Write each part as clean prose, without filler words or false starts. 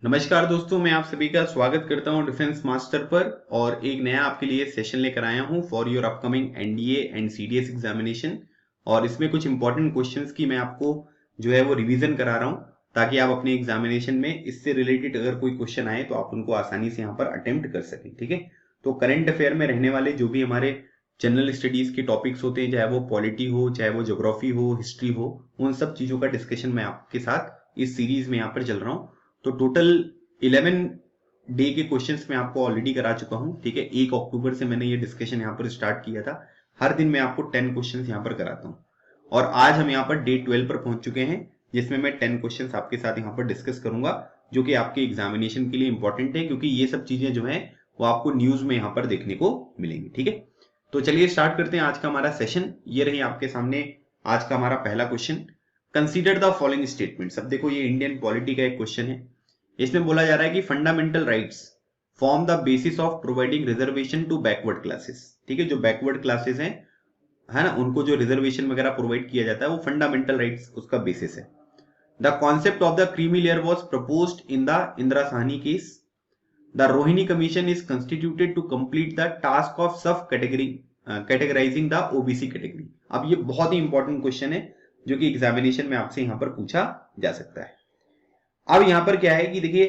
नमस्कार दोस्तों, मैं आप सभी का स्वागत करता हूं डिफेंस मास्टर पर और एक नया आपके लिए सेशन लेकर आया हूं for your upcoming NDA and CDS examination. और इसमें कुछ इंपॉर्टेंट क्वेश्चंस की मैं आपको जो है वो रिवीजन करा रहा हूं ताकि आप अपने एग्जामिनेशन में इससे रिलेटेड अगर कोई क्वेश्चन आए तो आप उनको आसानी से यहाँ पर अटेम्प्ट कर सकें। ठीक है, तो करंट अफेयर में रहने वाले जो भी हमारे जनरल स्टडीज के टॉपिक्स होते हैं, चाहे वो पॉलिटी हो, चाहे वो ज्योग्राफी हो, हिस्ट्री हो, उन सब चीजों का डिस्कशन मैं आपके साथ इस सीरीज में यहाँ पर चल रहा हूँ। तो टोटल 11 डे के क्वेश्चंस मैं आपको ऑलरेडी करा चुका हूं। ठीक है, 1 अक्टूबर से मैंने ये डिस्कशन यहाँ पर स्टार्ट किया था। हर दिन मैं आपको 10 क्वेश्चंस यहाँ पर कराता हूं और आज हम यहाँ पर डे 12 पर पहुंच चुके हैं, जिसमें मैं 10 क्वेश्चंस आपके साथ यहाँ पर डिस्कस करूंगा जो कि आपके एग्जामिनेशन के लिए इंपॉर्टेंट है, क्योंकि ये सब चीजें जो है वो आपको न्यूज में यहाँ पर देखने को मिलेंगी। ठीक है, तो चलिए स्टार्ट करते हैं आज का हमारा सेशन। ये रही आपके सामने आज का हमारा पहला question. Consider the following statements. अब देखो, ये इंडियन पॉलिटी का एक क्वेश्चन है। इसमें बोला जा रहा है कि fundamental rights form the basis of providing reservation to backward classes. ठीक है, जो बैकवर्ड क्लासेस हैं, है ना, उनको जो रिजर्वेशन वगैरह प्रोवाइड किया जाता है वो फंडामेंटल राइट्स उसका बेसिस है। The concept of the creamy layer was proposed in the Indira Sahni case. The Rohini commission is constituted to complete the task of subcategorising the OBC category. अब ये बहुत ही इंपॉर्टेंट क्वेश्चन है जो कि एग्जामिनेशन में आपसे यहां पर पूछा जा सकता है। अब यहां पर क्या है कि देखिए,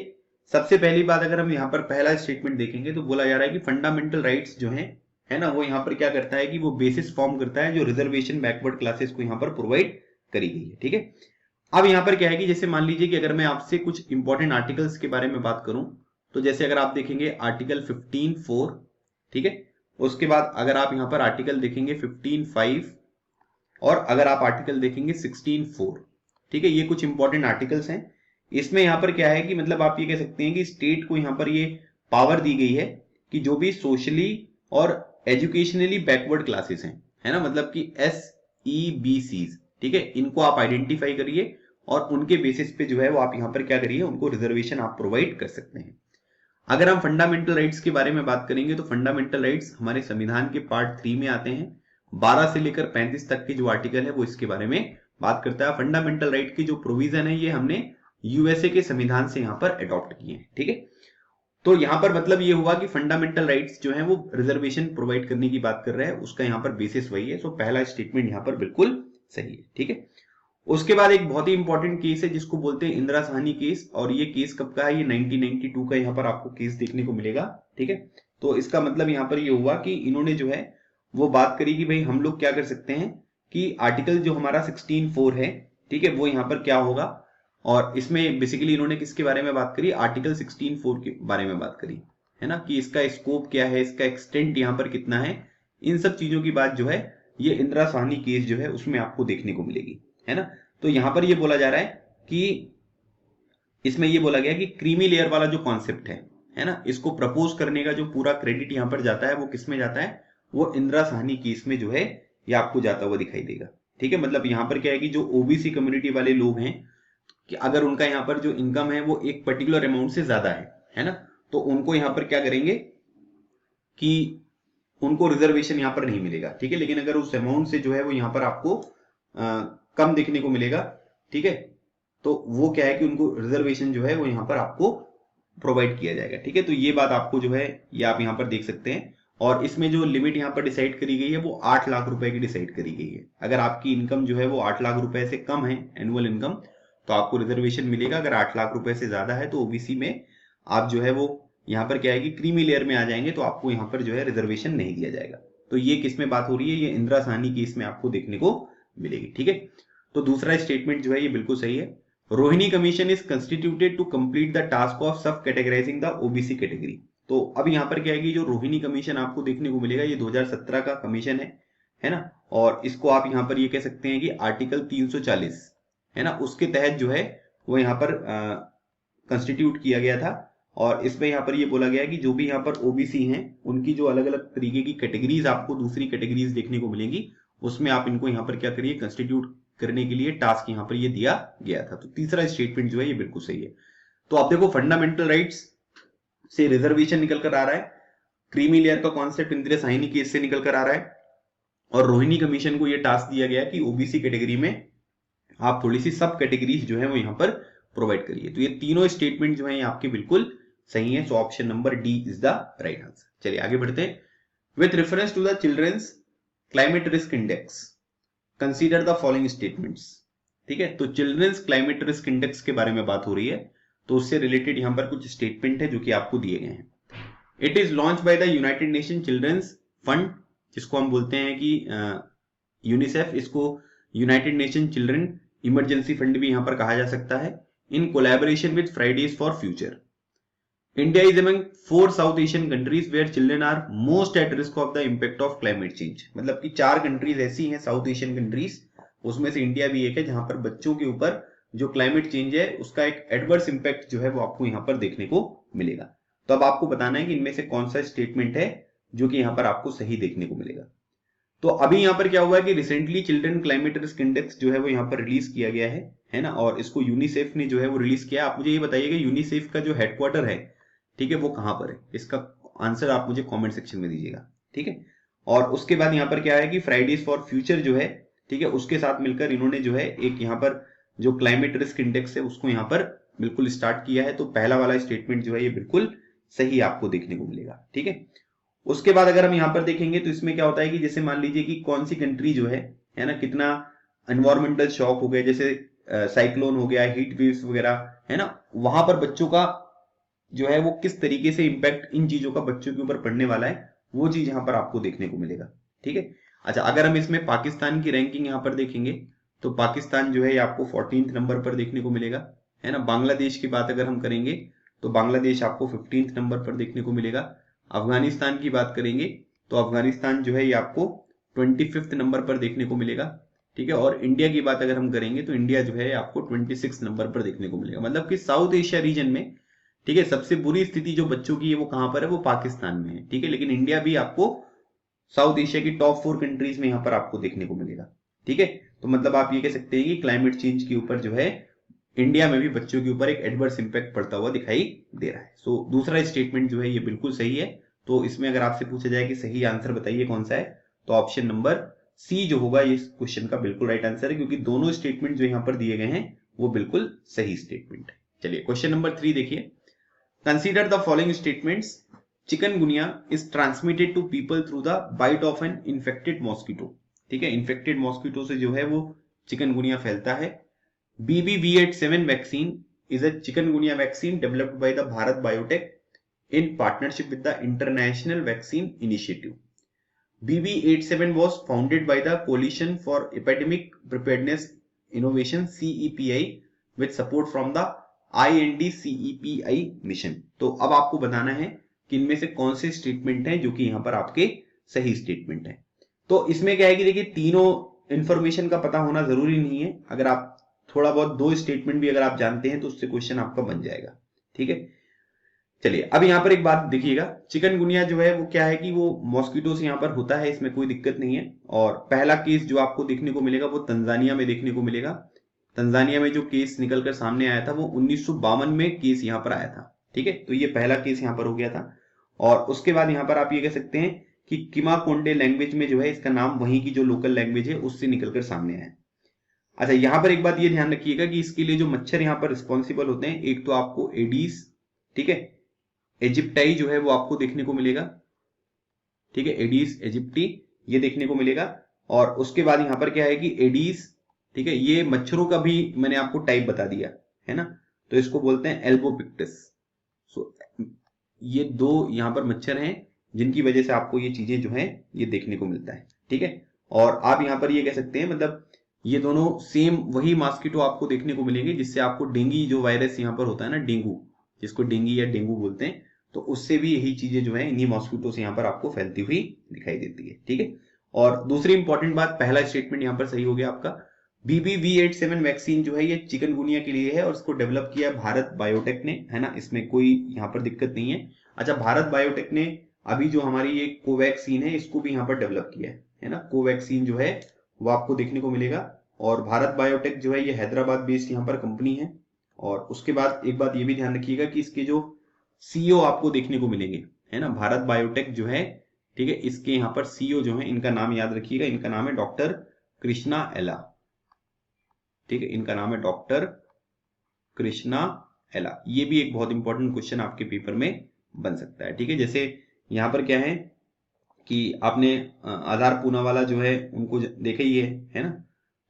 सबसे पहली बात अगर हम यहां पर पहला स्टेटमेंट देखेंगे तो बोला जा रहा है कि फंडामेंटल राइट्स जो है ना, वो यहां पर क्या करता है कि वो बेसिस फॉर्म करता है जो रिजर्वेशन बैकवर्ड क्लासेस को यहां पर प्रोवाइड करी गई है। ठीक है, अब यहां पर क्या है कि जैसे मान लीजिए कि अगर मैं आपसे कुछ इंपॉर्टेंट आर्टिकल्स के बारे में बात करूं, तो जैसे अगर आप देखेंगे आर्टिकल 15(4), ठीक है, उसके बाद अगर आप यहां पर आर्टिकल देखेंगे 15(5) और अगर आप आर्टिकल देखेंगे 16(4), ठीक है, ये कुछ इंपॉर्टेंट आर्टिकल्स हैं। इसमें यहां पर क्या है कि मतलब आप ये कह सकते हैं कि स्टेट को यहां पर ये पावर दी गई है कि जो भी सोशली और एजुकेशनली बैकवर्ड क्लासेस हैं, है ना, मतलब कि SEBC, ठीक है, इनको आप आइडेंटिफाई करिए और उनके बेसिस पे जो है वो आप यहां पर क्या करिए, उनको रिजर्वेशन आप प्रोवाइड कर सकते हैं। अगर हम फंडामेंटल राइट्स के बारे में बात करेंगे तो फंडामेंटल राइट्स हमारे संविधान के पार्ट 3 में आते हैं। 12 से लेकर 35 तक के जो आर्टिकल है वो इसके बारे में बात करता है। फंडामेंटल राइट की जो प्रोविजन है ये हमने यूएसए के संविधान से यहां पर अडॉप्ट किए हैं। ठीक है, तो यहां पर मतलब ये हुआ कि फंडामेंटल राइट्स जो है वो रिजर्वेशन प्रोवाइड करने की बात कर रहे हैं, उसका यहां पर बेसिस वही है। सो पहला स्टेटमेंट यहां पर बिल्कुल सही है। ठीक है, उसके बाद एक बहुत ही इंपॉर्टेंट केस है जिसको बोलते हैं इंदिरा साहनी केस, और ये केस कब का है, ये 1992 का यहाँ पर आपको केस देखने को मिलेगा। ठीक है, तो इसका मतलब यहाँ पर ये हुआ कि इन्होंने जो है वो बात करी कि भाई हम लोग क्या कर सकते हैं कि आर्टिकल जो हमारा 16(4) है, ठीक है, वो यहाँ पर क्या होगा, और इसमें बेसिकली इन्होंने किसके बारे में बात करी, आर्टिकल 16(4) के बारे में बात करी, है ना, कि इसका स्कोप क्या है, इसका एक्सटेंट यहाँ पर कितना है, इन सब चीजों की बात जो है ये इंदिरा साहनी केस जो है उसमें आपको देखने को मिलेगी, है ना। तो यहां पर ये बोला जा रहा है कि इसमें ये बोला गया कि क्रीमी लेयर वाला जो कॉन्सेप्ट है ना, इसको प्रपोज करने का जो पूरा क्रेडिट यहां पर जाता है वो किस में जाता है, वो इंदिरा साहनी केस में जो है ये आपको जाता हुआ दिखाई देगा। ठीक है, मतलब यहां पर क्या है कि जो ओबीसी कम्युनिटी वाले लोग हैं कि अगर उनका यहाँ पर जो इनकम है वो एक पर्टिकुलर अमाउंट से ज्यादा है ना, तो उनको यहां पर क्या करेंगे कि उनको रिजर्वेशन यहां पर नहीं मिलेगा। ठीक है, लेकिन अगर उस अमाउंट से जो है वो यहां पर आपको कम देखने को मिलेगा, ठीक है, तो वो क्या है कि उनको रिजर्वेशन जो है वो यहां पर आपको प्रोवाइड किया जाएगा। ठीक है, तो ये बात आपको जो है ये आप यहां पर देख सकते हैं। और इसमें जो लिमिट यहां पर डिसाइड करी गई है वो 8 लाख रुपए की डिसाइड करी गई है। अगर आपकी इनकम जो है वो 8 लाख रुपए से कम है एनुअल इनकम, तो आपको रिजर्वेशन मिलेगा। अगर 8 लाख रुपए से ज्यादा है तो ओबीसी में आप जो है वो यहाँ पर क्या है कि क्रीमी लेयर में आ जाएंगे, तो आपको यहाँ पर जो है रिजर्वेशन नहीं दिया जाएगा। तो ये किस में बात हो रही है, ये इंदिरा साहनी केस में आपको देखने को मिलेगी। ठीक है, तो दूसरा स्टेटमेंट जो है ये बिल्कुल सही है। Rohini commission is constituted to complete the task of subcategorising the OBC category. तो अब यहां पर क्या है कि जो रोहिणी कमीशन आपको देखने को मिलेगा ये 2017 का कमीशन है ना, और इसको आप यहां पर ये कह सकते हैं कि आर्टिकल 340 है ना, उसके तहत जो है वो यहां पर कंस्टिट्यूट किया गया था। और इसमें यहां पर ये बोला गया है कि जो भी यहां पर ओबीसी हैं उनकी जो अलग अलग तरीके की कैटेगरीज आपको दूसरी कैटेगरीज देखने को मिलेंगी, उसमें आप इनको यहां पर क्या करिए, कंस्टिट्यूट करने के लिए टास्क यहां पर ये दिया गया था। तो तीसरा स्टेटमेंट जो है ये बिल्कुल सही है। तो आप देखो, फंडामेंटल राइट्स से रिजर्वेशन निकल कर आ रहा है, क्रीमी लेयर का कॉन्सेप्ट इंदिरा साहनी केस से निकल कर आ रहा है, और रोहिणी कमीशन को यह टास्क दिया गया कि ओबीसी कैटेगरी में आप थोड़ी सी सब कैटेगरीज जो है वो यहां पर प्रोवाइड करी है। तो ये तीनों स्टेटमेंट जो है ये आपके बिल्कुल सही है। So option number D is the right answer. चलिए आगे बढ़ते हैं। With reference to the children's climate risk index consider the following statements. ठीक है, तो चिल्ड्रंस क्लाइमेट रिस्क इंडेक्स के बारे में बात हो रही है, तो उससे रिलेटेड यहां पर कुछ स्टेटमेंट है जो कि आपको दिए गए हैं। It is launch by the United Nation children's fund, जिसको हम बोलते हैं कि यूनिसेफ, इसको United Nation children emergency fund भी यहां पर कहा जा सकता है, in collaboration with Fridays for future. India is among 4 south Asian countries where children are most at risk of the impact of climate change. मतलब कि 4 कंट्रीज ऐसी हैं साउथ एशियन कंट्रीज, उसमें से इंडिया भी एक है, जहां पर बच्चों के ऊपर जो क्लाइमेट चेंज है उसका एक एडवर्स इंपैक्ट जो है वो आपको यहां पर देखने को मिलेगा। तो अब आपको बताना है कि इनमें से कौन सा स्टेटमेंट है जो कि यहां पर आपको सही देखने को मिलेगा। तो अभी यहां पर क्या हुआ है कि recently children climate risk index जो है वो यहां पर रिलीज किया गया है ना, और इसको यूनिसेफ ने जो है वो रिलीज किया। आप मुझे ये बताइएगा यूनिसेफ का जो हेडक्वार्टर है, ठीक है, वो कहां पर है? इसका आंसर आप मुझे कमेंट सेक्शन में दीजिएगा। ठीक है, और उसके बाद यहां पर क्या है कि फ्राइडेज फॉर फ्यूचर जो है, ठीक है, उसके साथ मिलकर इन्होंने जो है एक यहां पर जो क्लाइमेट रिस्क इंडेक्स है उसको यहां पर बिल्कुल स्टार्ट किया है। तो पहला वाला स्टेटमेंट जो है ये बिल्कुल सही आपको देखने को मिलेगा। ठीक है, उसके बाद अगर हम यहां पर देखेंगे तो इसमें क्या होता है कि जैसे मान लीजिए कि कौन सी कंट्री जो है ना, कितना एनवायरमेंटल शॉक हो गया, जैसे साइक्लोन हो गया, हीट वेव्स वगैरह, है ना, वहां पर बच्चों का जो है वो किस तरीके से इंपैक्ट इन चीजों का बच्चों के ऊपर पड़ने वाला है, वो चीज यहां पर आपको देखने को मिलेगा। ठीक है, अच्छा, अगर हम इसमें पाकिस्तान की रैंकिंग यहां पर देखेंगे तो पाकिस्तान जो है आपको 14th नंबर पर देखने को मिलेगा, है ना। बांग्लादेश की बात अगर हम करेंगे तो बांग्लादेश आपको 15th नंबर पर देखने को मिलेगा। अफगानिस्तान की बात करेंगे तो अफगानिस्तान जो है ये आपको 25th नंबर पर देखने को मिलेगा। ठीक है, और इंडिया की बात अगर हम करेंगे तो इंडिया जो है आपको 26 नंबर पर देखने को मिलेगा। मतलब कि साउथ एशिया रीजन में, ठीक है, सबसे बुरी स्थिति जो बच्चों की है वो कहां पर है? वो पाकिस्तान में है। ठीक है, लेकिन इंडिया भी आपको साउथ एशिया की टॉप 4 कंट्रीज में यहां पर आपको देखने को मिलेगा। ठीक है, तो मतलब आप ये कह सकते हैं कि क्लाइमेट चेंज के ऊपर जो है इंडिया में भी बच्चों के ऊपर एक एडवर्स इंपैक्ट पड़ता हुआ दिखाई दे रहा है। सो दूसरा स्टेटमेंट जो है ये बिल्कुल सही है। तो इसमें अगर आपसे पूछा जाए कि सही आंसर बताइए कौन सा है, तो ऑप्शन नंबर सी जो होगा ये क्वेश्चन का बिल्कुल राइट आंसर है, क्योंकि दोनों स्टेटमेंट जो यहां पर दिए गए हैं वो बिल्कुल सही स्टेटमेंट है। चलिए क्वेश्चन नंबर 3 देखिए। Consider the following statements. Chikungunya is transmitted to people through the bite of an infected mosquito. ठीक है, इन्फेक्टेड मॉस्किटो से जो है वो चिकनगुनिया फैलता है। BBV87 vaccine is a chikungunya vaccine developed by the Bharat Biotech in partnership with the International Vaccine Initiative. BB87 was founded by the Coalition for Epidemic Preparedness Innovation CEPI with support from the INDCEPI mission. तो अब आपको बताना है कि इनमें से कौन से स्टेटमेंट हैं जो कि यहां पर आपके सही स्टेटमेंट है। तो इसमें क्या है कि देखिए तीनों इंफॉर्मेशन का पता होना जरूरी नहीं है। अगर आप थोड़ा बहुत 2 स्टेटमेंट भी अगर आप जानते हैं तो उससे क्वेश्चन आपका बन जाएगा। ठीक है, चलिए अब यहां पर एक बात देखिएगा। चिकनगुनिया जो है वो क्या है कि वो मॉस्किटो से यहां पर होता है, इसमें कोई दिक्कत नहीं है। और पहला केस जो आपको देखने को मिलेगा वो तंजानिया में देखने को मिलेगा। तंजानिया में जो केस निकलकर सामने आया था वो 1952 में केस यहां पर आया था। ठीक है, तो ये पहला केस यहां पर हो गया था। और उसके बाद यहां पर आप ये कह सकते हैं कि किमाकोंडे लैंग्वेज में जो है इसका नाम वहीं की जो लोकल लैंग्वेज है उससे निकलकर सामने आया। अच्छा, यहां पर एक बात ये ध्यान रखिएगा कि इसके लिए जो मच्छर यहां पर रिस्पॉन्सिबल होते हैं, एक तो आपको एडीज, ठीक है, इजिप्टाई जो है वो आपको देखने को मिलेगा। ठीक है, एडीज इजिप्टी ये देखने को मिलेगा। और उसके बाद यहां पर क्या है कि एडीज, ठीक है, ये मच्छरों का भी मैंने आपको टाइप बता दिया है ना, तो इसको बोलते हैं एल्बोपिक्टस। सो ये 2 यहां पर मच्छर हैं जिनकी वजह से आपको ये चीजें जो है ये देखने को मिलता है। ठीक है, और आप यहां पर ये कह सकते हैं मतलब ये दोनों सेम वही मॉस्किटो आपको देखने को मिलेंगे जिससे आपको डेंगू जो वायरस यहां पर होता है ना, डेंगू, जिसको डेंगू या डेंगू बोलते हैं, तो उससे भी यही चीजें जो है इन्हीं मॉस्किटो से यहां पर आपको फैलती हुई दिखाई देती है। ठीक है, और दूसरी इंपॉर्टेंट बात, पहला स्टेटमेंट यहां पर सही हो गया आपका। BBV87 वैक्सीन जो है ये चिकनगुनिया के लिए है और इसको डेवलप किया भारत बायोटेक ने, है ना, इसमें कोई यहां पर दिक्कत नहीं है। अच्छा, भारत बायोटेक ने अभी जो हमारी ये कोवैक्सीन है इसको भी यहां पर डेवलप किया है ना, कोवैक्सीन जो है वो आपको देखने को मिलेगा। और भारत बायोटेक जो है ये हैदराबाद बेस्ड यहां पर कंपनी है। और उसके बाद एक बात ये भी ध्यान रखिएगा कि इसके जो सीईओ आपको देखने को मिलेंगे, है ना, भारत बायोटेक जो है, ठीक है, इसके यहां पर सीईओ जो है इनका नाम याद रखिएगा, इनका नाम है डॉक्टर कृष्णा एला। ठीक है, इनका नाम है डॉक्टर कृष्णा एला। ये भी एक बहुत इंपॉर्टेंट क्वेश्चन आपके पेपर में बन सकता है। ठीक है, जैसे यहाँ पर क्या है कि आपने आधार पूनावाला जो है उनको देखा ही है ना।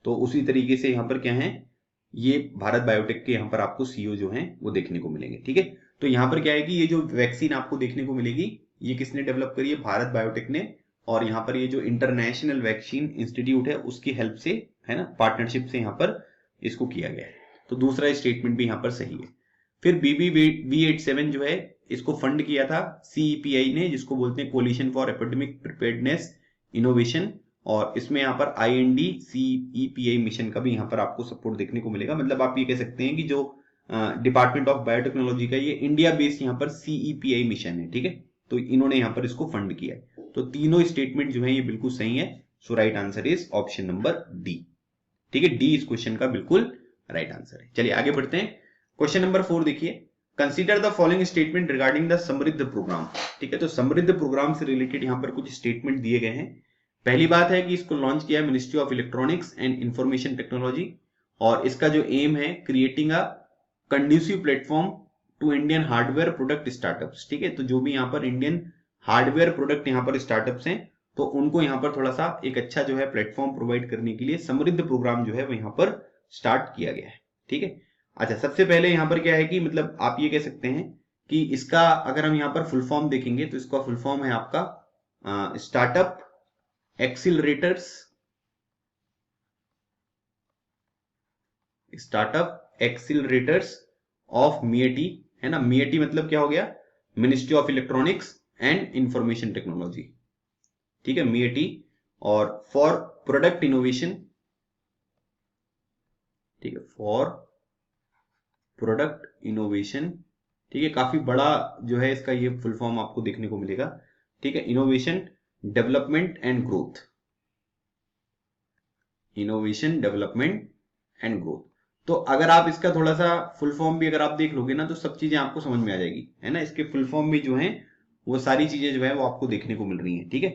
तो उसी तरीके से यहाँ पर क्या है, ये भारत बायोटेक के यहाँ पर आपको सीईओ जो हैं वो देखने को मिलेंगे। ठीक है, तो यहाँ पर क्या है कि ये जो वैक्सीन आपको देखने को मिलेगी ये किसने डेवलप करी है, भारत बायोटेक ने। और यहाँ पर ये जो इंटरनेशनल वैक्सीन इंस्टीट्यूट है उसकी हेल्प से, है ना, पार्टनरशिप से यहाँ पर इसको किया गया है। तो दूसरा स्टेटमेंट भी यहाँ पर सही है। फिर BBV87 जो है इसको फंड किया था CEPI ने, जिसको बोलते हैं coalition for epidemic preparedness innovation. और इसमें यहाँ पर IND-CEPI मिशन का भी यहाँ पर आपको सपोर्ट देखने को मिलेगा। मतलब आप ये कह सकते हैं कि जो डिपार्टमेंट ऑफ बायोटेक्नोलॉजी का ये इंडिया बेस्ड यहाँ पर CEPI मिशन है। ठीक है, तो इन्होंने यहाँ पर इसको फंड किया है। तो तीनों स्टेटमेंट जो है ये बिल्कुल सही है। So right answer is option number D. ठीक है, डी इस क्वेश्चन का बिल्कुल राइट आंसर है। चलिए आगे बढ़ते हैं। क्वेश्चन नंबर 4 देखिए, consider the following statement regarding the समृद्ध प्रोग्राम। ठीक है, तो समृद्ध प्रोग्राम से रिलेटेड यहाँ पर कुछ स्टेटमेंट दिए गए हैं। पहली बात है कि इसको लॉन्च किया है ministry of electronics and information technology, और इसका जो एम है creating a conducive platform to Indian hardware product startups. ठीक है, तो जो भी यहाँ पर इंडियन हार्डवेयर प्रोडक्ट यहाँ पर स्टार्टअप्स हैं तो उनको यहाँ पर थोड़ा सा एक अच्छा जो है प्लेटफॉर्म प्रोवाइड करने के लिए समृद्ध प्रोग्राम जो है वो यहाँ पर स्टार्ट किया गया है। ठीक है, अच्छा सबसे पहले यहाँ पर क्या है कि मतलब आप ये कह सकते हैं कि इसका अगर हम यहाँ पर फुल फॉर्म देखेंगे तो इसका फुल फॉर्म है आपका स्टार्टअप एक्सिलरेटर्स, स्टार्टअप एक्सिलरेटर्स ऑफ MIET, है ना। MIET मतलब क्या हो गया, ministry of electronics and information technology. ठीक है, MIET। और फॉर प्रोडक्ट इनोवेशन, ठीक है, फॉर प्रोडक्ट इनोवेशन। ठीक है, काफी बड़ा जो है इसका ये फुल फॉर्म आपको देखने को मिलेगा। ठीक है, innovation development and growth, innovation development and growth. तो अगर आप इसका थोड़ा सा फुल फॉर्म भी अगर आप देख लोगे ना तो सब चीजें आपको समझ में आ जाएगी, है ना। इसके फुल फॉर्म में जो है वो सारी चीजें जो है वो आपको देखने को मिल रही हैं। ठीक है,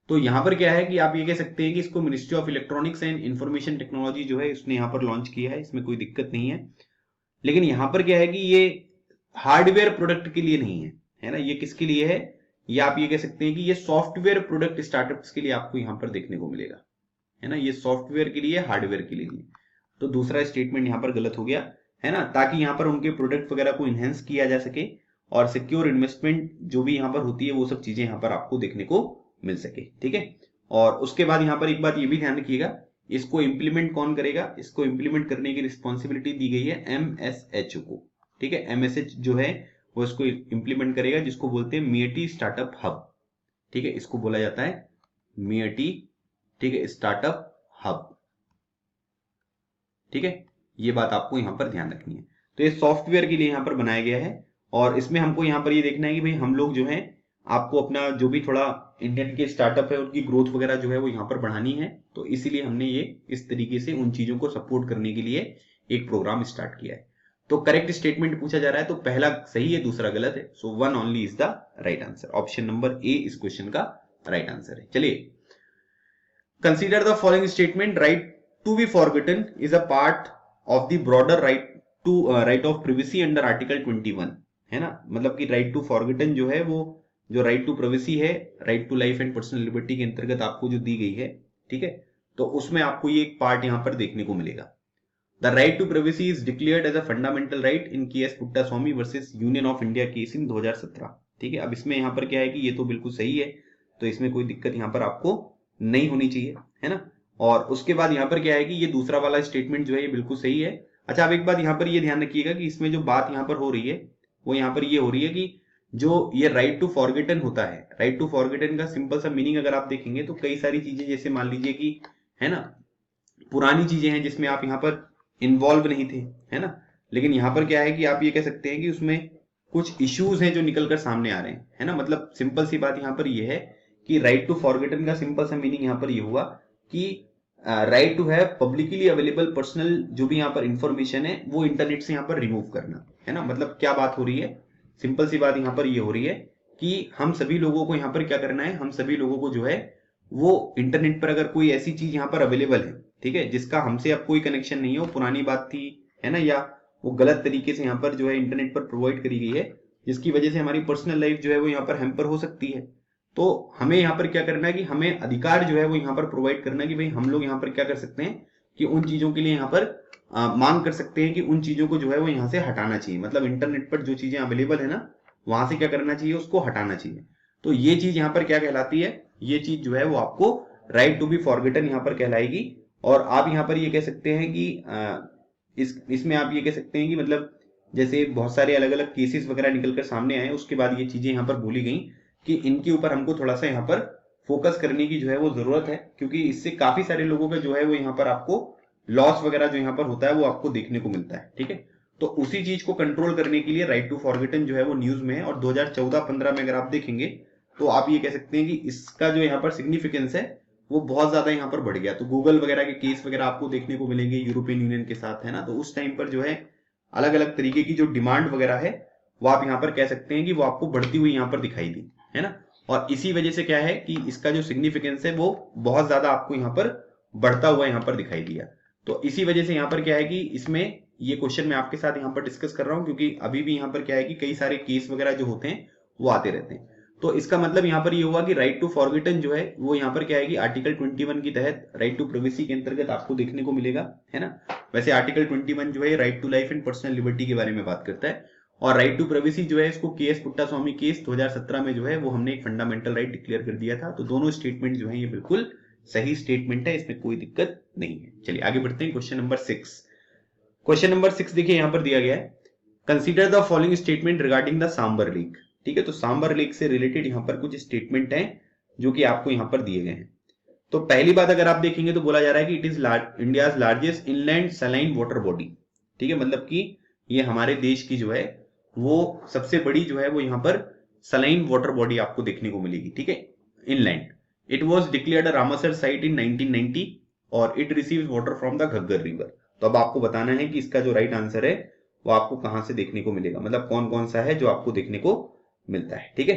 तो यहां पर क्या है कि आप ये कह सकते हैं कि इसको ministry of electronics and information technology जो है उसने यहाँ पर लॉन्च किया है, इसमें कोई दिक्कत नहीं है। लेकिन यहां पर क्या है कि ये हार्डवेयर प्रोडक्ट के लिए नहीं है ना। ये किसके लिए है, ये आप ये कह सकते हैं कि ये सॉफ्टवेयर प्रोडक्ट स्टार्टअप्स के लिए आपको यहां पर देखने को मिलेगा, है ना। ये सॉफ्टवेयर के लिए, हार्डवेयर के लिए नहीं। तो दूसरा स्टेटमेंट यहां पर गलत हो गया, है ना, ताकि यहां पर उनके प्रोडक्ट वगैरह को इनहेंस किया जा सके और सिक्योर इन्वेस्टमेंट जो भी यहां पर होती है वो सब चीजें यहां पर आपको देखने को मिल सके। ठीक है, और उसके बाद यहां पर एक बात ये भी ध्यान रखिएगा, इसको इंप्लीमेंट कौन करेगा, इसको इंप्लीमेंट करने की रिस्पॉन्सिबिलिटी दी गई है MSH को। ठीक है, MSH जो है वो इसको इंप्लीमेंट करेगा, जिसको बोलते हैं MIET स्टार्टअप हब। ठीक है, इसको बोला जाता है MIET, ठीक है, स्टार्टअप हब। ठीक है, ये बात आपको यहां पर ध्यान रखनी है। तो ये सॉफ्टवेयर के लिए यहां पर बनाया गया है और इसमें हमको यहां पर ये देखना है कि भाई हम लोग जो है आपको अपना जो भी थोड़ा इंडियन के स्टार्टअप है उनकी ग्रोथ वगैरह जो है वो यहाँ पर बढ़ानी है। तो इसीलिए हमने ये इस तरीके से उन चीजों को सपोर्ट करने के लिए एक प्रोग्राम स्टार्ट किया है। तो करेक्ट स्टेटमेंट पूछा जा रहा है तो पहला सही है, दूसरा गलत है। So 1 only is the right answer. Option number A इस क्वेश्चन का राइट आंसर है। चलिए, consider the following statement, right to be forgotten is a part of the broader right of privacy under article 21, है ना। मतलब कि right to forgotten जो है वो जो राइट टू प्राइवेसी है, right to life and personal liberty के अंतर्गत आपको जो दी गई है, ठीक है, तो उसमें आपको ये एक पार्ट यहां पर देखने को मिलेगा। The right to privacy is declared as a fundamental right in case Puttaswamy versus Union of India case in 2017। ठीक है, अब इसमें यहां पर क्या है कि ये तो बिल्कुल सही है, तो इसमें कोई दिक्कत यहां पर आपको नहीं होनी चाहिए, है ना। और उसके बाद यहां पर क्या है कि ये दूसरा वाला स्टेटमेंट जो है ये बिल्कुल सही है। अच्छा, अब एक बात यहां पर ये ध्यान रखिएगा कि इसमें जो बात यहां पर हो रही है वो यहां पर ये हो रही है कि जो ये राइट टू फॉरगेटन होता है, राइट टू फॉरगेटन का सिंपल सा मीनिंग अगर आप देखेंगे तो कई सारी चीजें, जैसे मान लीजिए कि, है ना, पुरानी चीजें हैं जिसमें आप यहाँ पर इन्वॉल्व नहीं थे, है ना। लेकिन यहाँ पर क्या है कि आप ये कह सकते हैं कि उसमें कुछ इश्यूज हैं जो निकलकर सामने आ रहे हैं, है ना। मतलब सिंपल सी बात यहाँ पर ये है कि राइट टू फॉरगेटन का सिंपल सा मीनिंग यहाँ पर ये हुआ कि right to have publicly available personal जो भी यहाँ पर इंफॉर्मेशन है वो इंटरनेट से यहाँ पर रिमूव करना, है ना। मतलब क्या बात हो रही है, सिंपल सी बात यहाँ पर ये हो रही है कि हम सभी लोगों को यहाँ पर क्या करना है, हम सभी लोगों को जो है वो इंटरनेट पर अगर कोई ऐसी चीज यहाँ पर अवेलेबल है, ठीक है, जिसका हमसे अब कोई कनेक्शन नहीं है, वो पुरानी बात थी, है ना, या वो गलत तरीके से यहाँ पर जो है इंटरनेट पर प्रोवाइड करी गई है, जिसकी वजह से हमारी पर्सनल लाइफ जो है वो यहाँ पर हैम्पर हो सकती है। तो हमें यहाँ पर क्या करना है कि हमें अधिकार जो है वो यहाँ पर प्रोवाइड करना है कि भाई हम लोग यहाँ पर क्या कर सकते हैं कि उन चीजों के लिए यहाँ पर मांग कर सकते हैं कि उन चीजों को जो है वो यहाँ से हटाना चाहिए। मतलब इंटरनेट पर जो चीजें अवेलेबल है ना, वहां से क्या करना चाहिए, उसको हटाना चाहिए। तो ये चीज यहाँ पर क्या कहलाती है, ये चीज जो है वो आपको राइट टू बी फॉरगेटन यहाँ पर कहलाएगी। और आप यहाँ पर ये कह सकते हैं कि इसमें आप ये कह सकते हैं कि मतलब जैसे बहुत सारे अलग अलग केसेस वगैरह निकलकर सामने आए, उसके बाद ये चीजें यहाँ पर बोली गई कि इनके ऊपर हमको थोड़ा सा यहाँ पर फोकस करने की जो है वो जरूरत है, क्योंकि इससे काफी सारे लोगों का जो है वो यहाँ पर आपको लॉस वगैरह जो यहाँ पर होता है वो आपको देखने को मिलता है। ठीक है, तो उसी चीज को कंट्रोल करने के लिए राइट टू फॉरगेटन जो है वो न्यूज में है। और 2014-15 में अगर आप देखेंगे तो आप ये कह सकते हैं कि इसका जो यहाँ पर सिग्निफिकेंस है वो बहुत ज्यादा यहाँ पर बढ़ गया। तो गूगल वगैरह के केस वगैरह आपको देखने को मिलेंगे यूरोपियन यूनियन के साथ, है ना। तो उस टाइम पर जो है अलग अलग तरीके की जो डिमांड वगैरह है वो आप यहाँ पर कह सकते हैं कि वो आपको बढ़ती हुई यहाँ पर दिखाई दी, है ना। और इसी वजह से क्या है कि इसका जो सिग्निफिकेंस है वो बहुत ज्यादा आपको यहाँ पर बढ़ता हुआ यहाँ पर दिखाई दिया। तो इसी वजह से यहाँ पर क्या है कि इसमें ये क्वेश्चन मैं आपके साथ यहाँ पर डिस्कस कर रहा हूँ, क्योंकि अभी भी यहाँ पर क्या है कि कई सारे केस वगैरह जो होते हैं वो आते रहते हैं। तो इसका मतलब यहाँ पर ये हुआ कि राइट टू फॉरगेटन जो है वो यहाँ पर क्या है कि आर्टिकल 21 की तहत राइट टू प्राइवेसी के अंतर्गत आपको देखने को मिलेगा, है ना। वैसे आर्टिकल 21 जो है right to life and personal liberty के बारे में बात करता है, और राइट टू प्राइवेसी जो है इसको केएस पुट्टास्वामी केस 2017 में जो है वो हमने एक फंडामेंटल राइट डिक्लेयर कर दिया था। तो दोनों स्टेटमेंट जो है ये बिल्कुल सही स्टेटमेंट है, इसमें कोई दिक्कत नहीं है। चलिए आगे बढ़ते हैं। क्वेश्चन नंबर 6, क्वेश्चन नंबर 6 देखिए यहाँ पर दिया गया है, consider the following statement regarding the Sambhar lake. ठीक है, तो सांबर लेक से रिलेटेड यहाँ पर कुछ स्टेटमेंट हैं जो कि आपको यहाँ पर दिए गए हैं। तो पहली बात अगर आप देखेंगे तो बोला जा रहा है कि it is India's largest inland saline water body. ठीक है, मतलब कि ये हमारे देश की जो है वो सबसे बड़ी जो है वो यहाँ पर सलाइन वाटर बॉडी आपको देखने को मिलेगी। ठीक है, inland. It was declared Ramsar site in 1990 और it receives water from the Ghaggar river. तो अब आपको बताना है कि इसका जो राइट आंसर है वो आपको कहां से देखने को मिलेगा, मतलब कौन कौन सा है जो आपको देखने को मिलता है। ठीक है,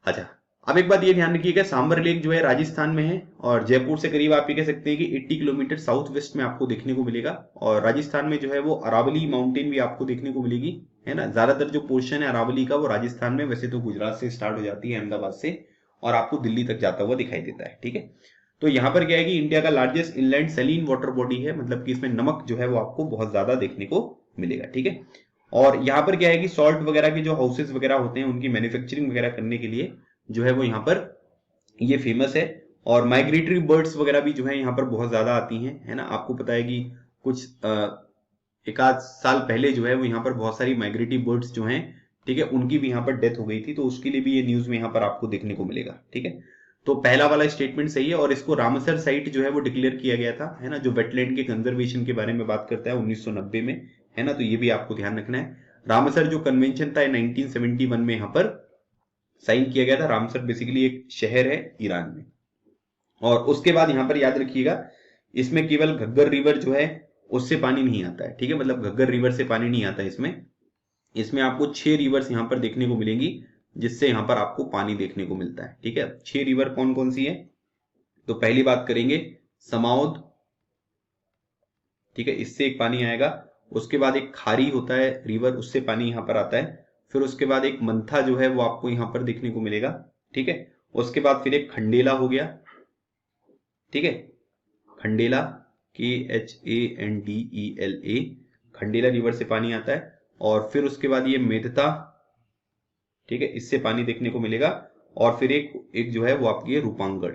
अच्छा अब एक बात ये ध्यान रखिएगा, सांबर लेक जो है राजस्थान में है और जयपुर से करीब आप ये कह सकते हैं कि 80 किलोमीटर साउथ वेस्ट में आपको देखने को मिलेगा। और राजस्थान में जो है वो अरावली माउंटेन भी आपको देखने को मिलेगी, है ना। ज्यादातर जो पोर्शन है अरावली का वो राजस्थान में, वैसे तो गुजरात से स्टार्ट हो जाती है अहमदाबाद से, और आपको दिल्ली तक जाता हुआ दिखाई देता है। ठीक है, तो यहाँ पर क्या है कि इंडिया का लार्जेस्ट इनलैंड सैलिन वाटर बॉडी है, मतलब कि इसमें नमक जो है वो आपको बहुत ज्यादा देखने को मिलेगा। ठीक है, और यहाँ पर क्या है कि सॉल्ट वगैरह के जो हाउसेस वगैरह होते हैं उनकी मैन्युफैक्चरिंग वगैरह करने के लिए जो है वो यहाँ पर ये फेमस है। और माइग्रेटरी बर्ड्स वगैरह भी जो है यहाँ पर बहुत ज्यादा आती हैं, है ना। आपको पता है कि कुछ एक आध साल पहले जो है वो यहाँ पर बहुत सारी माइग्रेटरी बर्ड्स जो हैं, ठीक है, उनकी भी यहाँ पर डेथ हो गई थी, तो उसके लिए भी ये न्यूज में यहाँ पर आपको देखने को मिलेगा। ठीक है, तो पहला वाला स्टेटमेंट सही है। और इसको रामसर साइट जो है वो डिक्लेयर किया गया था, है ना, जो वेटलैंड के कंजर्वेशन के बारे में बात करता है 1990 में, है ना। तो ये भी आपको ध्यान रखना है। रामसर जो कन्वेंशन था 1971 में यहाँ पर साइन किया गया था। रामसर बेसिकली एक शहर है ईरान में। और उसके बाद यहाँ पर याद रखिएगा, इसमें केवल घग्गर रिवर जो है उससे पानी नहीं आता है। ठीक है, मतलब घग्गर रिवर से पानी नहीं आता इसमें आपको 6 रिवर्स यहाँ पर देखने को मिलेंगी, जिससे यहाँ पर आपको पानी देखने को मिलता है। ठीक है, 6 रिवर कौन कौन सी है, तो पहली बात करेंगे समाउद। ठीक है, इससे एक पानी आएगा। उसके बाद एक खारी होता है रिवर, उससे पानी यहाँ पर आता है। फिर उसके बाद एक मंथा जो है वो आपको यहाँ पर देखने को मिलेगा। ठीक है, उसके बाद फिर एक खंडेला हो गया। ठीक है, खंडेला KHANDELA, खंडेला रिवर से पानी आता है। और फिर उसके बाद ये मेधता, ठीक है, इससे पानी देखने को मिलेगा। और फिर एक जो है वो आपकी रूपांगड़।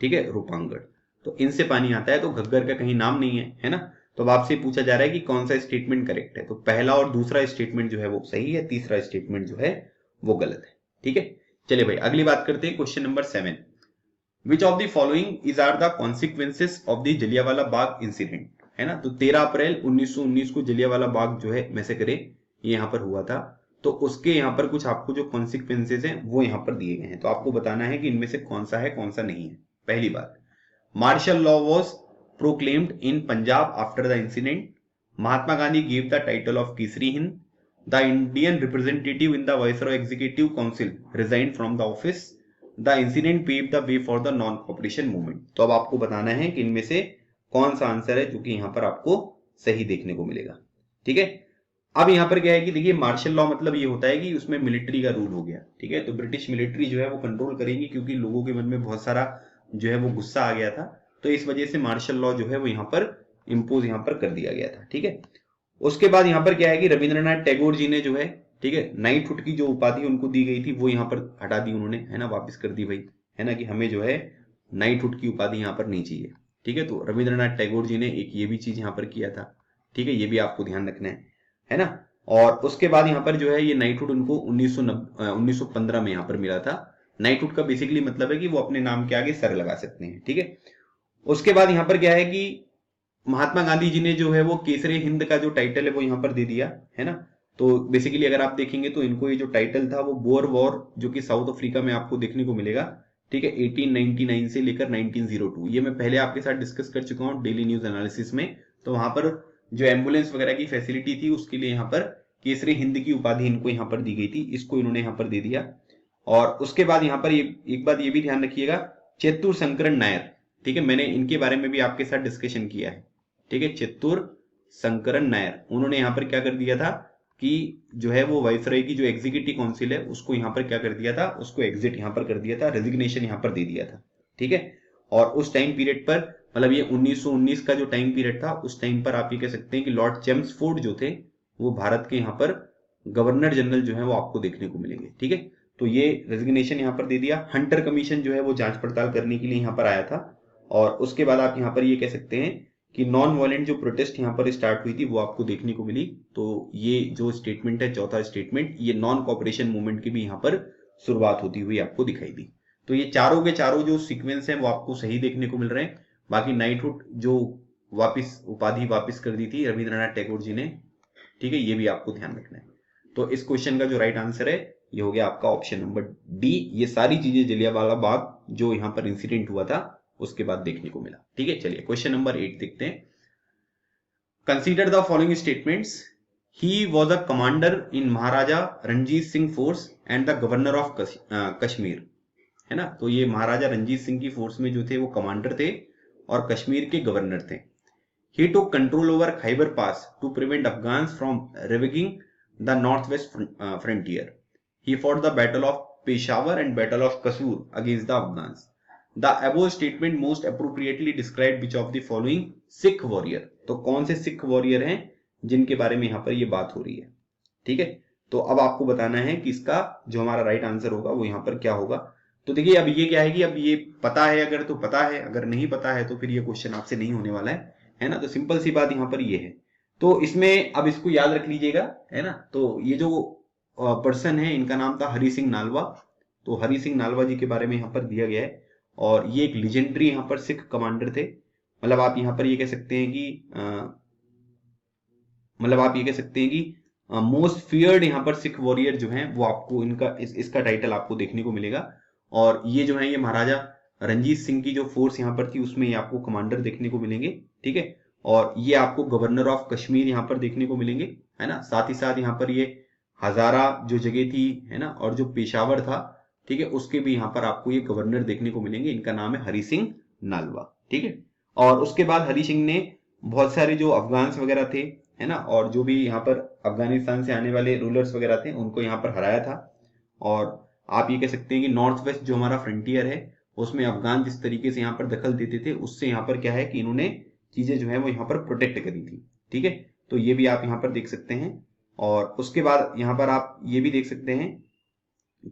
ठीक है, रूपांगड़, तो इनसे पानी आता है। तो घग्गर का कहीं नाम नहीं है ना। तो अब आपसे पूछा जा रहा है कि कौन सा स्टेटमेंट करेक्ट है, तो पहला और दूसरा स्टेटमेंट जो है वो सही है, तीसरा स्टेटमेंट जो है वो गलत है। ठीक है, चलिए भाई अगली बात करते हैं। Question number 7, which of the following is are the consequences of the Jallianwala Bagh incident, है ना। तो 13 अप्रैल 1919 को जलियांवाला बाग जो है मैसेकर ये यहाँ पर हुआ था। तो उसके यहाँ पर कुछ आपको जो कॉन्सिक्वेंसेस हैं वो यहाँ पर दिए गए हैं। तो आपको बताना है कि इनमें से कौन सा है कौन सा नहीं है। पहली बात, martial law was proclaimed in Punjab after the incident. Mahatma Gandhi gave the title of Kesari Hind. The Indian representative in the Viceroy Executive Council resigned from the office. The incident paved the way for the non-cooperation movement. तो अब आपको बताना है कि इनमें से कौन सा आंसर है जो कि यहाँ पर आपको सही देखने को मिलेगा। ठीक है, अब यहाँ पर क्या है कि देखिए मार्शल लॉ मतलब ये होता है कि उसमें मिलिट्री का रूल हो गया। ठीक है, तो ब्रिटिश मिलिट्री जो है वो कंट्रोल करेंगी, क्योंकि लोगों के मन में बहुत सारा जो है वो गुस्सा आ गया था, तो इस वजह से मार्शल लॉ जो है वो यहाँ पर इम्पोज यहाँ पर कर दिया गया था। ठीक है, उसके बाद यहाँ पर क्या है कि रविंद्रनाथ टैगोर जी ने जो है, ठीक है, नाइटहुड की जो उपाधि उनको दी गई थी वो यहाँ पर हटा दी उन्होंने, है ना, वापस कर दी भाई, है ना, कि हमें जो है नाइटहुड की उपाधि यहाँ पर नहीं चाहिए। ठीक है, तो रविंद्रनाथ टैगोर जी ने एक ये भी चीज यहाँ पर किया था। ठीक है, ये भी आपको ध्यान रखना है ना। और उसके बाद यहाँ पर जो है ये नाइटहुड उनको 1915 में यहाँ पर मिला था। नाइटहुड का बेसिकली मतलब है कि वो अपने नाम के आगे सर लगा सकते हैं। ठीक है, उसके बाद यहाँ पर क्या है कि महात्मा गांधी जी ने जो है वो केसरे हिंद का जो टाइटल है वो यहाँ पर दे दिया, है ना। तो बेसिकली अगर आप देखेंगे तो इनको ये जो टाइटल था वो बोर वॉर, जो कि साउथ अफ्रीका में आपको देखने को मिलेगा, ठीक है, 1899 से लेकर 1902, ये मैं पहले आपके साथ डिस्कस कर चुका हूँ डेली न्यूज एनालिसिस में। तो वहां पर जो एम्बुलेंस वगैरह की फैसिलिटी थी उसके लिए यहाँ पर केसरी हिंद की उपाधि इनको यहाँ पर दी गई थी, इसको इन्होंने यहाँ पर दे दिया। और उसके बाद यहाँ पर एक बात ये भी ध्यान रखिएगा, चेत्तूर शंकरन नायर, ठीक है, मैंने इनके बारे में भी आपके साथ डिस्कशन किया है। ठीक है, चेत्तूर शंकरन नायर, उन्होंने यहाँ पर क्या कर दिया था कि जो है वो वाइसराय की जो एग्जीक्यूटिव काउंसिल है उसको यहाँ पर क्या कर दिया था, उसको एग्जिट यहाँ पर कर दिया था, रेजिग्नेशन यहाँ पर दे दिया था। ठीक है, और उस टाइम पीरियड पर, मतलब ये 1919 का जो टाइम पीरियड था, उस टाइम पर आप ये कह सकते हैं कि लॉर्ड चेम्सफोर्ड जो थे वो भारत के यहाँ पर गवर्नर जनरल जो है वो आपको देखने को मिलेंगे। ठीक है, तो ये रेजिग्नेशन यहाँ पर दे दिया। हंटर कमीशन जो है वो जांच पड़ताल करने के लिए यहाँ पर आया था। और उसके बाद आप यहाँ पर ये कह सकते हैं कि नॉन वायलेंट जो प्रोटेस्ट यहाँ पर स्टार्ट हुई थी वो आपको देखने को मिली। तो ये जो स्टेटमेंट है, चौथा स्टेटमेंट, ये नॉन कॉपरेशन मूवमेंट की भी यहाँ पर शुरुआत होती हुई आपको दिखाई दी। तो ये चारों के चारों जो सीक्वेंस है वो आपको सही देखने को मिल रहे हैं। बाकी नाइटहुड जो वापिस उपाधि वापिस कर दी थी रविंद्रनाथ टैगोर जी ने, ठीक है, ये भी आपको ध्यान रखना है। तो इस क्वेश्चन का जो राइट आंसर है ये हो गया आपका ऑप्शन नंबर डी। ये सारी चीजें जलियांवाला बाग जो यहाँ पर इंसिडेंट हुआ था उसके बाद देखने को मिला। ठीक है, चलिए क्वेश्चन नंबर 8 देखते हैं। Consider the following statements, he was a commander in Maharaja Ranjit Singh force and the governor of Kashmir, है ना। तो ये महाराजा रणजीत सिंह की फोर्स में जो थे वो कमांडर थे और कश्मीर के गवर्नर थे। He took control over Khyber Pass to prevent Afghans from ravaging the northwest frontier. He fought the Battle of Peshawar and Battle of Kasur against the Afghans. The above statement most appropriately described which of the following Sikh warrior? तो कौन से Sikh warrior हैं जिनके बारे में यहाँ पर ये बात हो रही है। ठीक है, तो अब आपको बताना है कि इसका जो हमारा राइट आंसर होगा वो यहाँ पर क्या होगा। तो देखिए अब ये क्या है कि अब ये पता है अगर तो पता है, अगर नहीं पता है तो फिर ये क्वेश्चन आपसे नहीं होने वाला है ना। तो सिंपल सी बात यहाँ पर ये है। तो इसमें अब इसको याद रख लीजिएगा, है ना। तो ये जो पर्सन है इनका नाम था हरि सिंह नालवा। तो हरि सिंह नालवा जी के बारे में यहाँ पर दिया गया है और ये एक लीजेंडरी यहाँ पर सिख कमांडर थे। मतलब आप यहाँ पर ये कह सकते हैं कि मोस्ट फियर्ड यहाँ पर सिख वॉरियर जो हैं वो आपको इनका इसका टाइटल आपको देखने को मिलेगा। और ये जो है ये महाराजा रणजीत सिंह की जो फोर्स यहाँ पर थी उसमें ये आपको कमांडर देखने को मिलेंगे। ठीक है, और ये आपको गवर्नर ऑफ कश्मीर यहाँ पर देखने को मिलेंगे, है ना। साथ ही साथ यहाँ पर ये हजारा जो जगह थी, है ना, और जो पेशावर था, ठीक है, उसके भी यहाँ पर आपको ये गवर्नर देखने को मिलेंगे। इनका नाम है हरि सिंह नालवा। ठीक है, और उसके बाद हरि सिंह ने बहुत सारे जो अफगान्स वगैरह थे, है ना, और जो भी यहाँ पर अफगानिस्तान से आने वाले रूलर्स वगैरह थे उनको यहाँ पर हराया था। और आप ये कह सकते हैं कि नॉर्थ वेस्ट जो हमारा फ्रंटियर है उसमें अफगान जिस तरीके से यहाँ पर दखल देते थे उससे यहाँ पर क्या है कि इन्होंने चीजें जो है वो यहाँ पर प्रोटेक्ट करी थी। ठीक है, तो ये भी आप यहाँ पर देख सकते हैं। और उसके बाद यहाँ पर आप ये भी देख सकते हैं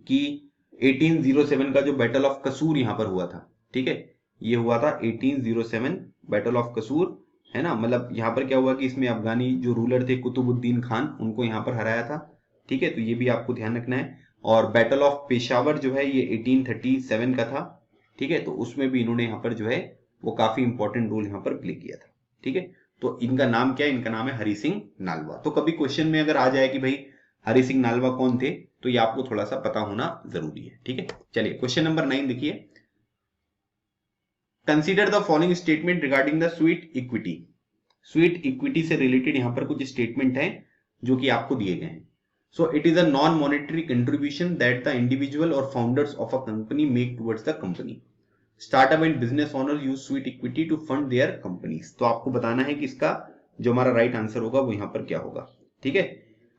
कि 1807 का जो बैटल ऑफ कसूर यहाँ पर हुआ था, ठीक है, ये हुआ था 1807 बैटल ऑफ कसूर, है ना। मतलब यहाँ पर क्या हुआ कि इसमें अफगानी जो रूलर थे कुतुबुद्दीन खान, उनको यहाँ पर हराया था। ठीक है, तो ये भी आपको ध्यान रखना है। और बैटल ऑफ पेशावर जो है ये 1837 का था। ठीक है, तो उसमें भी इन्होंने यहाँ पर जो है वो काफी इंपॉर्टेंट रोल यहाँ पर प्ले किया था। ठीक है, तो इनका नाम क्या है, इनका नाम है हरि सिंह नालवा। तो कभी क्वेश्चन में अगर आ जाए कि भाई हरि सिंह नालवा कौन थे तो ये आपको थोड़ा सा पता होना जरूरी है। ठीक है, चलिए क्वेश्चन नंबर 9 देखिए। Consider the following statement regarding the sweet equity. Sweet equity से रिलेटेड यहाँ पर कुछ स्टेटमेंट है जो कि आपको दिए गए हैं। So it is a non-monetary contribution that the individual or founders of a company make towards the company. Startup and business owner use sweet equity to fund their companies. तो आपको बताना है कि इसका जो हमारा राइट आंसर होगा वो यहाँ पर क्या होगा। ठीक है,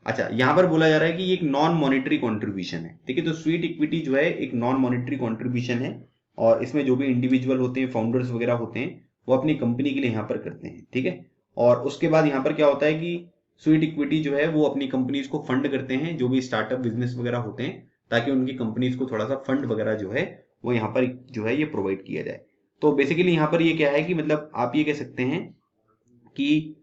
अच्छा यहाँ पर बोला जा रहा है कि ये एक नॉन मॉनेटरी कॉन्ट्रीब्यूशन है। ठीक है, तो स्वीट इक्विटी जो है एक नॉन मॉनेटरी कॉन्ट्रीब्यूशन है और इसमें जो भी इंडिविजुअल होते हैं, फाउंडर्स वगैरह होते हैं, वो अपनी कंपनी के लिए यहाँ पर करते हैं। ठीक है, और उसके बाद यहाँ पर क्या होता है कि स्वीट इक्विटी जो है वो अपनी कंपनीज को फंड करते हैं, जो भी स्टार्टअप बिजनेस वगैरह होते हैं, ताकि उनकी कंपनीज को थोड़ा सा फंड वगैरह जो है वो यहाँ पर जो है ये प्रोवाइड किया जाए। तो बेसिकली यहाँ पर ये क्या है कि मतलब आप ये कह सकते हैं कि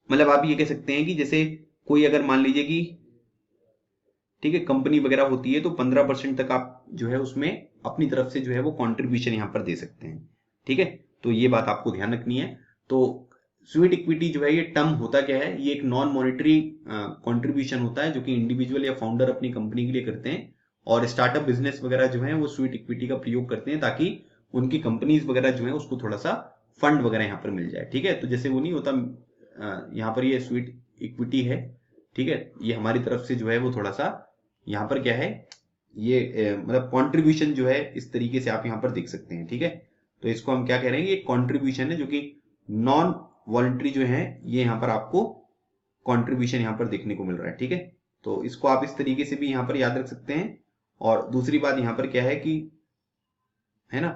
मतलब आप ये कह सकते हैं कि जैसे कोई अगर मान लीजिए कि ठीक है कंपनी वगैरह होती है तो 15% तक आप जो है उसमें अपनी तरफ से जो है वो कंट्रीब्यूशन यहाँ पर दे सकते हैं। ठीक है, तो ये बात आपको ध्यान रखनी है। तो स्वीट इक्विटी जो है ये टर्म होता क्या है, ये एक नॉन मॉनेटरी कंट्रीब्यूशन होता है जो कि इंडिविजुअल या फाउंडर अपनी कंपनी के लिए करते हैं और स्टार्टअप बिजनेस वगैरह जो है वो स्वीट इक्विटी का प्रयोग करते हैं ताकि उनकी कंपनीज वगैरह जो है उसको थोड़ा सा फंड वगैरह यहाँ पर मिल जाए। ठीक है, तो जैसे वो नहीं होता यहाँ पर ये स्वीट इक्विटी है, ठीक है, ये हमारी तरफ से जो है वो थोड़ा सा यहाँ पर क्या है ये मतलब कंट्रीब्यूशन जो है इस तरीके से आप यहाँ पर देख सकते हैं। ठीक है, तो इसको हम क्या कह रहे हैं, ये कंट्रीब्यूशन है जो कि नॉन वॉलंटरी जो है ये यहाँ पर आपको कंट्रीब्यूशन यहाँ पर देखने को मिल रहा है। ठीक है, तो इसको आप इस तरीके से भी यहाँ पर याद रख सकते हैं। और दूसरी बात यहाँ पर क्या है कि है ना,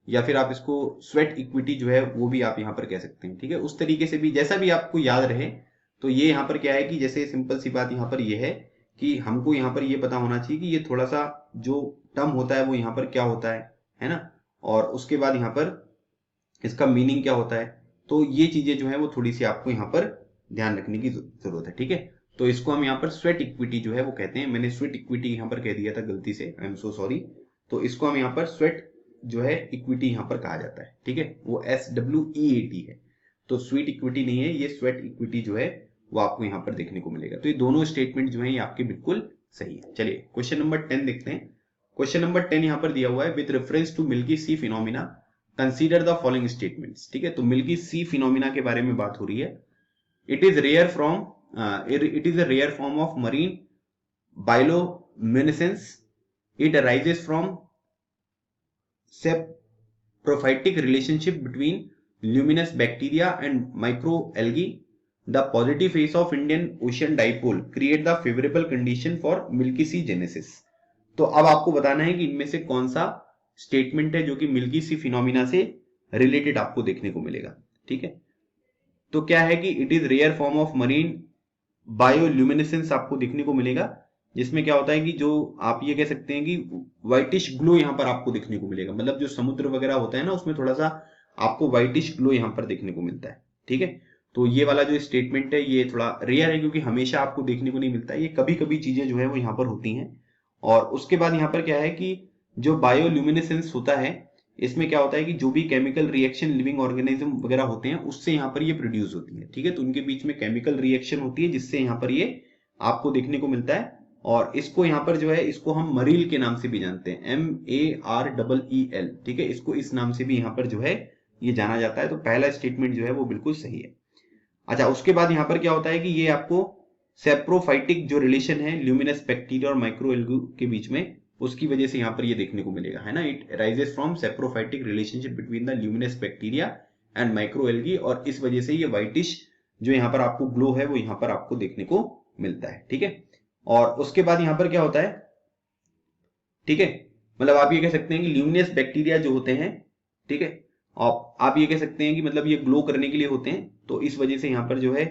या फिर आप इसको स्वेट इक्विटी जो है वो भी आप यहाँ पर कह सकते हैं। ठीक है, उस तरीके से भी जैसा भी आपको याद रहे। तो ये यहाँ पर क्या है कि जैसे सिंपल सी बात यहाँ पर ये है कि हमको यहाँ पर ये पता होना चाहिए कि ये थोड़ा सा जो टर्म होता है वो यहाँ पर क्या होता है ना, और उसके बाद यहाँ पर इसका मीनिंग क्या होता है। तो ये चीजें जो है वो थोड़ी सी आपको यहाँ पर ध्यान रखने की जरूरत है। ठीक है, तो इसको हम यहाँ पर स्वेट इक्विटी जो है वो कहते हैं। मैंने स्वेट इक्विटी यहाँ पर कह दिया था गलती से, आई एम सो सॉरी। तो इसको हम यहाँ पर स्वेट जो है इक्विटी यहाँ पर कहा जाता है। ठीक है, वो SWEAT है, तो स्वीट इक्विटी नहीं है, ये स्वेट इक्विटी जो है वो आपको यहाँ पर देखने को मिलेगा। तो ये दोनों स्टेटमेंट जो है ये आपके बिल्कुल सही है। चलिए क्वेश्चन नंबर 10 देखते हैं। क्वेश्चन नंबर 10 यहाँ पर दिया हुआ है, with reference to milky sea phenomena consider the following statements. ठीक है, तो मिल्की सी फिनोमिना के बारे में बात हो रही है। It is a rare form of marine bioluminescence. It arises from saprophytic relationship between luminous bacteria and microalgae. The positive phase of Indian Ocean dipole create the favorable condition for Milky Sea genesis. तो अब आपको बताना है कि इनमें से कौन सा स्टेटमेंट है जो कि मिल्की सी फिनोमिना से रिलेटेड आपको देखने को मिलेगा। ठीक है, तो क्या है कि it is rare form of marine bioluminescence आपको देखने को मिलेगा, जिसमें क्या होता है कि जो आप ये कह सकते हैं कि व्हाइटिश ग्लो यहाँ पर आपको देखने को मिलेगा। मतलब जो समुद्र वगैरह होता है ना उसमें थोड़ा सा आपको व्हाइटिश ग्लो यहाँ पर देखने को मिलता है। ठीक है, तो ये वाला जो स्टेटमेंट है ये थोड़ा रेयर है क्योंकि हमेशा आपको देखने को नहीं मिलता है, ये कभी कभी चीजें जो है वो यहाँ पर होती हैं। और उसके बाद यहाँ पर क्या है कि जो बायोल्यूमिनेसेंस होता है इसमें क्या होता है कि जो भी केमिकल रिएक्शन लिविंग ऑर्गेनिज्म वगैरह होते हैं उससे यहाँ पर ये प्रोड्यूस होती है। ठीक है, तो उनके बीच में केमिकल रिएक्शन होती है जिससे यहाँ पर ये आपको देखने को मिलता है। और इसको यहाँ पर जो है इसको हम मरील के नाम से भी जानते हैं, MAREEL। ठीक है, इसको इस नाम से भी यहाँ पर जो है ये जाना जाता है। तो पहला स्टेटमेंट जो है वो बिल्कुल सही है। अच्छा, उसके बाद यहाँ पर क्या होता है कि ये आपको सेप्रोफाइटिक जो रिलेशन है ल्यूमिनस बैक्टीरिया और माइक्रोएल्गी के बीच में, उसकी वजह से यहाँ पर ये देखने को मिलेगा, है ना। It rises from saprophytic relationship between the luminous bacteria and microalgae, और इस वजह से ये व्हाइटिश जो यहाँ पर आपको ग्लो है वो यहाँ पर आपको देखने को मिलता है। ठीक है, और उसके बाद यहाँ पर क्या होता है, ठीक है, मतलब आप ये कह सकते हैं कि ल्यूमिनस बैक्टीरिया जो होते हैं, ठीक है, आप ये कह सकते हैं कि मतलब ये ग्लो करने के लिए होते हैं, तो इस वजह से यहाँ पर जो है,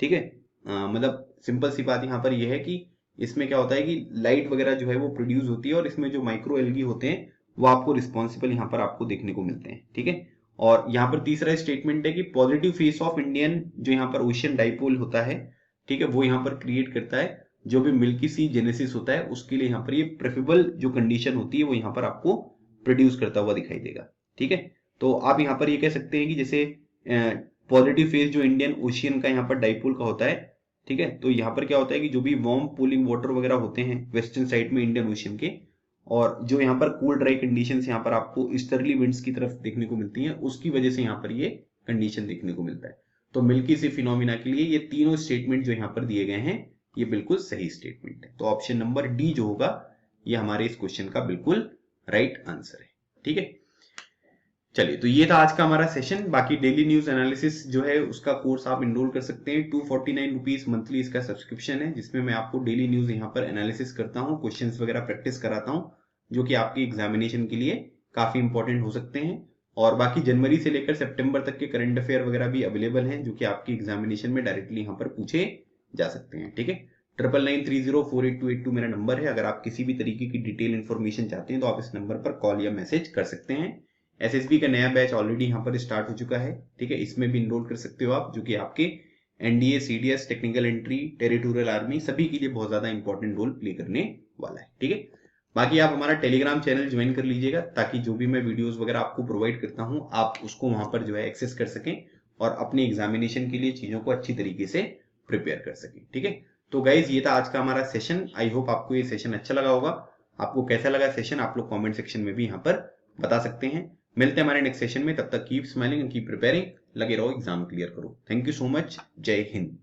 ठीक है, मतलब सिंपल सी बात यहाँ पर यह है कि इसमें क्या होता है कि लाइट वगैरह जो है वो प्रोड्यूस होती है और इसमें जो माइक्रो एल्गी होते हैं वो आपको रिस्पॉन्सिबल यहाँ पर आपको देखने को मिलते हैं। ठीक है, और यहाँ पर तीसरा स्टेटमेंट है कि पॉजिटिव फेस ऑफ इंडियन जो यहाँ पर ओशियन डाइपोल होता है, ठीक है, वो यहाँ पर क्रिएट करता है जो भी मिल्की सी जेनेसिस होता है उसके लिए यहाँ पर ये प्रेफरेबल जो कंडीशन होती है वो यहाँ पर आपको प्रोड्यूस करता हुआ दिखाई देगा। ठीक है, तो आप यहाँ पर ये कह सकते हैं कि जैसे पॉजिटिव फेज जो इंडियन ओशियन का यहाँ पर डाइपोल का होता है, ठीक है, तो यहाँ पर क्या होता है कि जो भी वार्म पूलिंग वाटर वगैरह होते हैं वेस्टर्न साइड में इंडियन ओशियन के, और जो यहाँ पर कूल ड्राई कंडीशंस यहाँ पर आपको ईस्टर्ली विंड्स की तरफ देखने को मिलती हैं, उसकी वजह से यहाँ पर ये कंडीशन देखने को मिलता है। तो मिल्की सी फिनोमिना के लिए ये तीनों स्टेटमेंट जो यहाँ पर दिए गए हैं ये बिल्कुल सही स्टेटमेंट है। तो ऑप्शन नंबर डी जो होगा ये हमारे इस क्वेश्चन का बिल्कुल राइट आंसर है। ठीक है, चलिए तो ये था आज का हमारा सेशन। बाकी डेली न्यूज एनालिसिस जो है उसका कोर्स आप इनरोल कर सकते हैं। 249 रुपीज मंथली इसका सब्सक्रिप्शन है, जिसमें मैं आपको डेली न्यूज यहाँ पर एनालिसिस करता हूँ, क्वेश्चंस वगैरह प्रैक्टिस कराता हूँ, जो कि आपकी एग्जामिनेशन के लिए काफी इंपॉर्टेंट हो सकते हैं। और बाकी जनवरी से लेकर सितंबर तक के करंट अफेयर वगैरह भी अवेलेबल हैं, जो कि आपकी एग्जामिनेशन में डायरेक्टली यहाँ पर पूछे जा सकते हैं। ठीक है, 9993048282 मेरा नंबर है। अगर आप किसी भी तरीके की डिटेल इन्फॉर्मेशन चाहते हैं तो आप इस नंबर पर कॉल या मैसेज कर सकते हैं। एसएसबी का नया बैच ऑलरेडी यहाँ पर स्टार्ट हो चुका है। ठीक है, इसमें भी इनरोल कर सकते हो आप, जो कि आपके NDA, CDS, technical entry, territorial army सभी के लिए बहुत ज्यादा इंपॉर्टेंट रोल प्ले करने वाला है। ठीक है, बाकी आप हमारा टेलीग्राम चैनल ज्वाइन कर लीजिएगा, ताकि जो भी मैं वीडियोस वगैरह आपको प्रोवाइड करता हूं आप उसको वहां पर जो है एक्सेस कर सकें और अपनी एग्जामिनेशन के लिए चीजों को अच्छी तरीके से प्रिपेयर कर सकें। ठीक है, तो गाइज ये था आज का हमारा सेशन। आई होप आपको ये सेशन अच्छा लगा होगा। आपको कैसा लगा सेशन आप लोग कॉमेंट सेक्शन में भी यहाँ पर बता सकते हैं। मिलते हैं हमारे नेक्स्ट सेशन में, तब तक keep smiling and keep preparing. लगे रहो, एग्जाम क्लियर करो। थैंक यू सो मच, जय हिंद।